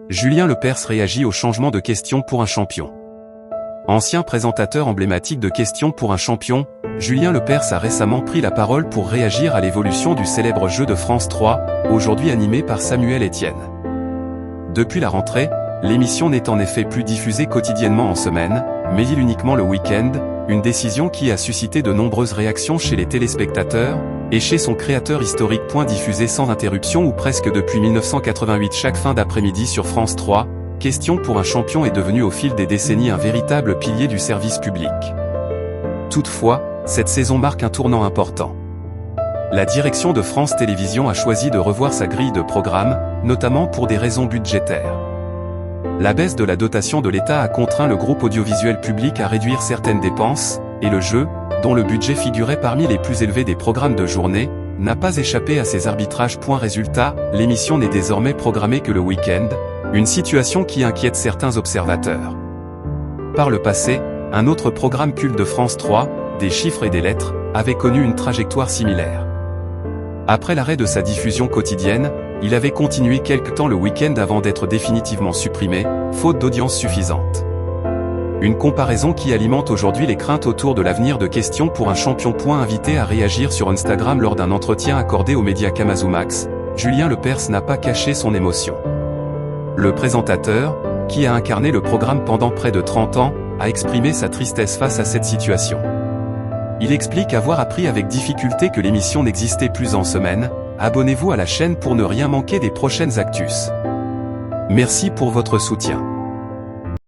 Julien Lepers réagit au changement de Questions pour un champion. Ancien présentateur emblématique de Questions pour un champion, Julien Lepers a récemment pris la parole pour réagir à l'évolution du célèbre jeu de France 3, aujourd'hui animé par Samuel Etienne. Depuis la rentrée, l'émission n'est en effet plus diffusée quotidiennement en semaine, mais uniquement le week-end, une décision qui a suscité de nombreuses réactions chez les téléspectateurs, et chez son créateur historique. Diffusé sans interruption ou presque depuis 1988 chaque fin d'après-midi sur France 3, Questions pour un champion est devenu au fil des décennies un véritable pilier du service public. Toutefois, cette saison marque un tournant important. La direction de France Télévisions a choisi de revoir sa grille de programme, notamment pour des raisons budgétaires. La baisse de la dotation de l'État a contraint le groupe audiovisuel public à réduire certaines dépenses, et le jeu, dont le budget figurait parmi les plus élevés des programmes de journée, n'a pas échappé à ces arbitrages. Résultat, l'émission n'est désormais programmée que le week-end, une situation qui inquiète certains observateurs. Par le passé, un autre programme culte de France 3, Des chiffres et des lettres, avait connu une trajectoire similaire. Après l'arrêt de sa diffusion quotidienne, il avait continué quelque temps le week-end avant d'être définitivement supprimé, faute d'audience suffisante. Une comparaison qui alimente aujourd'hui les craintes autour de l'avenir de Questions pour un champion. Invité à réagir sur Instagram lors d'un entretien accordé aux médias Camazumax, Julien Lepers n'a pas caché son émotion. Le présentateur, qui a incarné le programme pendant près de 30 ans, a exprimé sa tristesse face à cette situation. Il explique avoir appris avec difficulté que l'émission n'existait plus en semaine. Abonnez-vous à la chaîne pour ne rien manquer des prochaines actus. Merci pour votre soutien.